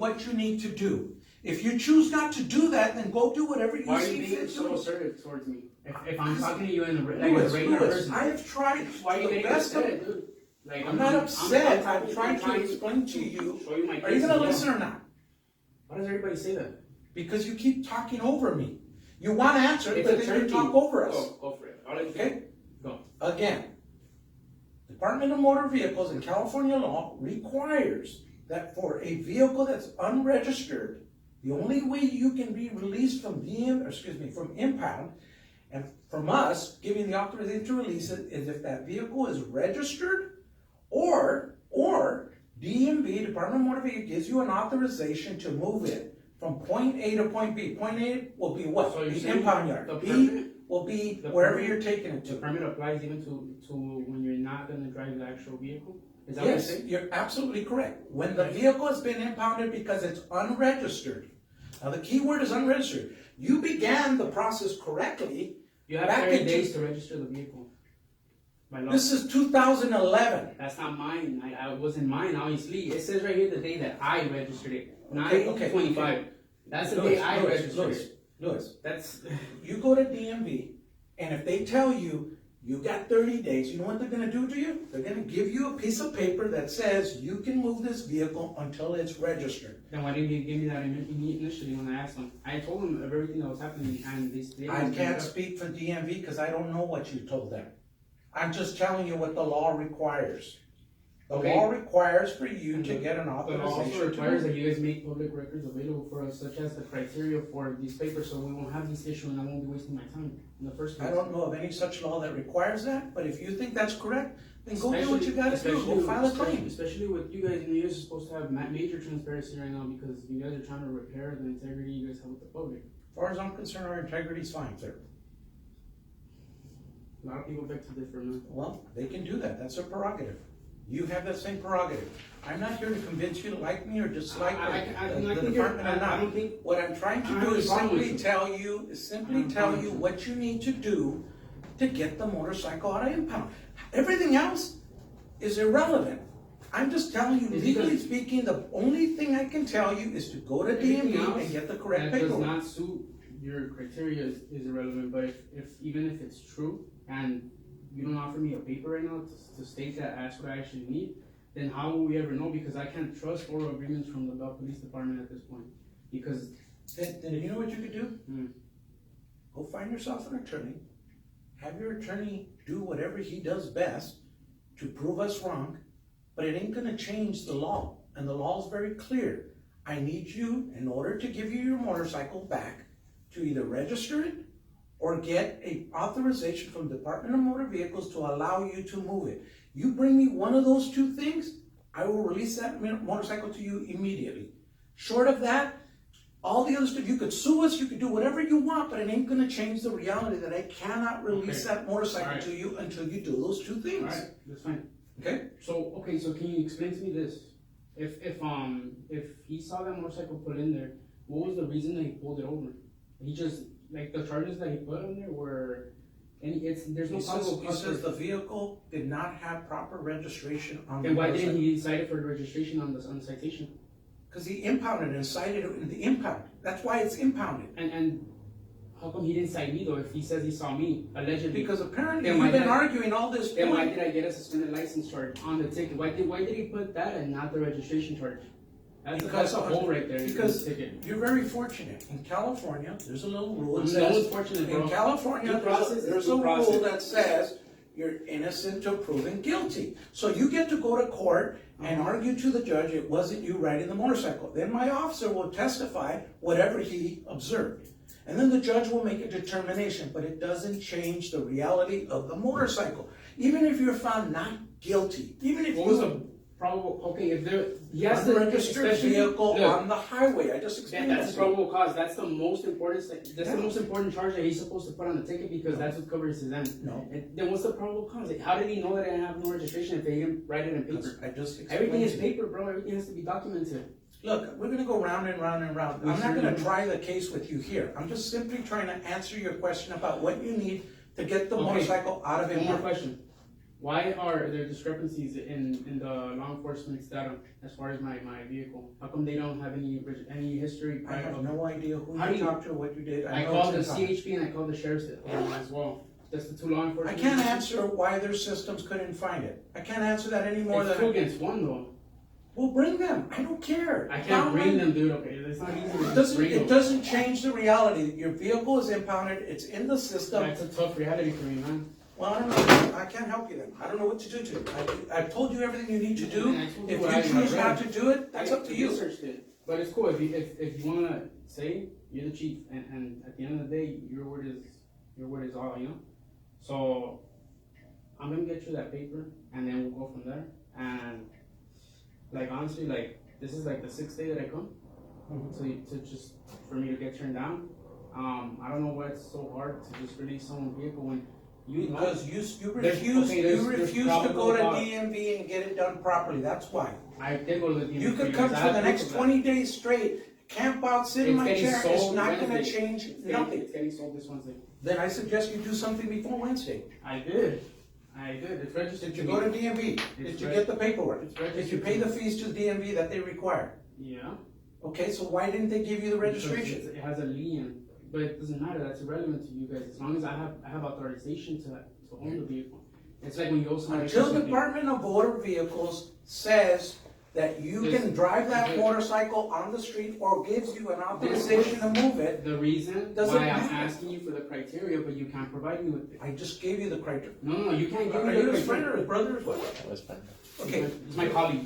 what you need to do. If you choose not to do that, then go do whatever you Why are see you fit being to so do. assertive towards me? If I'm talking to you in a regular Louis, person, I have tried why are you the getting best of. upset, dude? Like, I'm not upset. I'm trying to to explain to you. show you my Are you case gonna as well. listen or not? Why does everybody say that? Because you keep talking over me. You want to answer, It's but a then you turkey. talk over us. Go for it. I'll let you Okay? go. Again, Department of Motor Vehicles in California law requires that for a vehicle that's unregistered, the only way you can be released from from impound, and from us giving the authorization to release it, is if that vehicle is registered, or DMV, Department of Motor Vehicles, gives you an authorization to move it from point A to point B. Point A will be what? So you're The saying impound yard. the B permit- will be the wherever permit- you're taking it The to. permit applies even to when you're not going to drive the actual vehicle? Is that what you're Yes, saying? you're absolutely correct. When the Okay. vehicle has been impounded because it's unregistered. Now, the key word is unregistered. You began the process correctly. You have Back 30 in days to register the vehicle. By law. This is 2011. That's not mine. I wasn't mine, obviously. It says right here the day that I registered it. Okay, 9/25. That's the day I registered it. Louis, That's you go to DMV, and if they tell you, you got 30 days, you know what they're gonna do to you? They're gonna give you a piece of paper that says you can move this vehicle until it's registered. then why didn't you give me that initially when I asked them? I told them of everything that was happening, and they I can't speak for DMV because I don't know what you told them. I'm just telling you what the law requires. The Okay. law requires for you And to get an But it also authorization to requires move. that you guys make public records available for us, such as the criteria for these papers, so we won't have this issue and I won't be wasting my time in the first place. I don't know of any such law that requires that, but if you think that's correct, then go do what you gotta do, go Especially- file a claim. Especially with you guys, and you're supposed to have major transparency right now because you guys are trying to repair the integrity you guys have with the public. As far as I'm concerned, our integrity's fine, sir. A lot of people beg to differ, man. Well, they can do that, that's their prerogative. You have that same prerogative. I'm not here to convince you to like me or dislike the department or I don't not. think. What I'm trying I to don't do have is a problem with simply you. tell you what you need to do to get the motorcycle out of impound. Everything else is irrelevant. I'm just telling you, Is legally because- speaking, the only thing I can tell you is to go to Everything DMV else and get the correct that does paperwork. not suit your criteria is irrelevant. But even if it's true and you don't offer me a paper right now to state that that's what I actually need, then how will we ever know? Because I can't trust oral agreements from the Bell Police Department at this point. Because Then you know what you could do? Hmm. Go find yourself an attorney. Have your attorney do whatever he does best to prove us wrong, but it ain't gonna change the law. And the law is very clear. I need you, in order to give you your motorcycle back, to either register it or get a authorization from Department of Motor Vehicles to allow you to move it. You bring me one of those two things, I will release that motorcycle to you immediately. Short of that, all the other stuff, you could sue us, you could do whatever you want, but it ain't gonna change the reality that I cannot release Okay. that motorcycle Alright. to you until you do those two things. alright, that's fine. Okay? So can you explain to me this? If he saw that motorcycle put in there, what was the reason that he pulled it over? He just like the charges that he put on there were, and there's no possible He cause says for. the vehicle did not have proper registration on the Then why didn't motorcycle. he cite it for the registration on the citation? Because he impounded and cited it in the impound. That's why it's impounded. And how come he didn't cite me though? If he says he saw me allegedly, Because apparently Then you've why been did I- arguing all this then why point. did I get a suspended license charge on the ticket? Why did he put that and not the registration charge? That's a hole right there in Because the ticket. you're very fortunate. In California, there's a little rule that No one's says, fortunate, bro. in California, Due process is there's due a rule process. that says you're innocent till proven guilty. So you get to go to court and argue to the judge, it wasn't you riding the motorcycle. Then my officer will testify whatever he observed. And then the judge will make a determination, but it doesn't change the reality of the motorcycle. Even if you're found not guilty, even if What was you the probable? Okay, if there, yes, unregistered especially- vehicle look, on the highway, I just explained that's that the to you. probable cause. That's the most important. That's Yeah. the most important charge that he's supposed to put on the ticket because that's what covers his end. No. And then what's the probable cause? Like, how did he know that I have no registration if they didn't write it in paper? I just explained Everything is to you. paper, bro. Everything has to be documented. Look, we're gonna go round and round and round. I'm not gonna try the case with you here. I'm just simply trying to answer your question about what you need to get the Okay. motorcycle out of One more impound. question. Why are there discrepancies in the law enforcement's data as far as my vehicle? How come they don't have any history? I have no idea who How do you you- talked to, what you did. I know called the it's in time. CHP and I called the sheriff's department as well. That's the two law I enforcement. can't answer why their systems couldn't find it. I can't answer that any more It's than. two against one though. Well, bring them. I don't care. I can't bring them, dude. Okay, it's not easy to It just bring it them. doesn't change the reality. Your vehicle is impounded, it's in the system. That's a tough reality for me, man. Well, I don't know. I can't help you then. I don't know what to do to it. I've told you everything you need to do. I told you If what I you choose read. not to do it, that's up to you. Researched it. But it's cool if you wanna say you're the chief and at the end of the day your word is all, you know? So I'm gonna get you that paper and then we'll go from there. And like honestly, like this is like the 6th day that I come. To just for me to get turned down. I don't know why it's so hard to just release someone's vehicle when you know. Because you There's- refuse, okay, there's- you there's refuse to go to probable cause. DMV and get it done properly. That's why. I did go to the DMV. You could come I for have the proof next of that. 20 days straight, camp out, sit in It's my getting chair. It's sold not gonna Wednesday. change It's nothing. getting sold this Wednesday. Then I suggest you do something before Wednesday. I did. It's registered. Did you go to DMV? Did you get the paperwork? It's Did you registered pay to the me. fees to the DMV that they require? Yeah. Okay, so why didn't they give you the Because registration? it has a lien, but it doesn't matter. That's irrelevant to you guys. As long as I have authorization to own the vehicle. It's like when you also Until the Department of Motor Vehicles says that you can drive that motorcycle on the street or gives you an authorization to move it, The reason Doesn't why I'm matter. asking you for the criteria, but you can't provide me with it. I just gave you the criteria. No, you can't give Are me you the his friend or criteria. his brother or what? Okay, It's my colleague.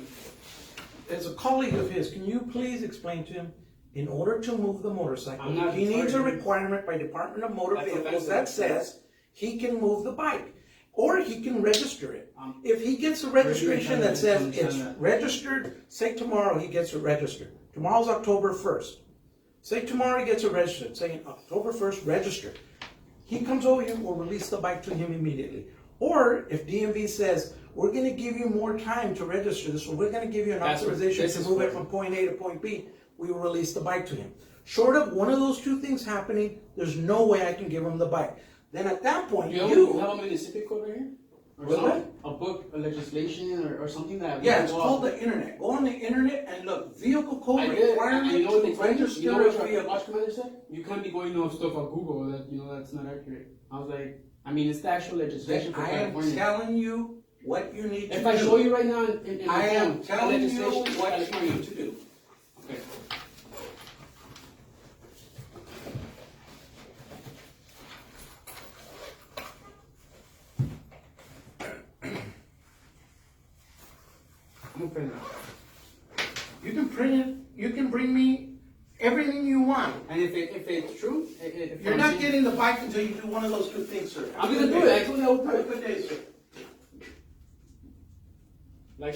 as a colleague of his, can you please explain to him, in order to move the motorcycle, I'm not he needs a sorry. requirement by Department of Motor That's Vehicles offensive. that says he can move the bike, or he can register it. Um, If he gets a registration that says understand it's that. registered, say tomorrow he gets it registered. Tomorrow's October 1st. Say tomorrow he gets it registered, saying October 1st registered. He comes over here, we'll release the bike to him immediately. Or if DMV says, we're gonna give you more time to register this, or we're gonna give you an That's what authorization this to is move it for. from point A to point B, we will release the bike to him. Short of one of those two things happening, there's no way I can give him the bike. Then at that point, You you, have a municipal code right here? Or What? something? A book, a legislation, or something that. yeah, it's called the internet. Go on the internet and look, vehicle code I did. requirement And you know what they to told me? register You know a what your vehicle. watch commander said? You can't be going off stuff on Google that that's not accurate. I was like, I mean, it's the actual legislation for I am California. telling you what you need to do. If I show you right now in I my am phone, telling you legislation, what California. you need to do. Okay. I'm gonna print it out. You can print it, you can bring me everything you want. And if it's true, if You're I'm not saying- getting the bike until you do one of those two things, sir. I'm gonna do it. I told you I would do Have a it. good day, sir.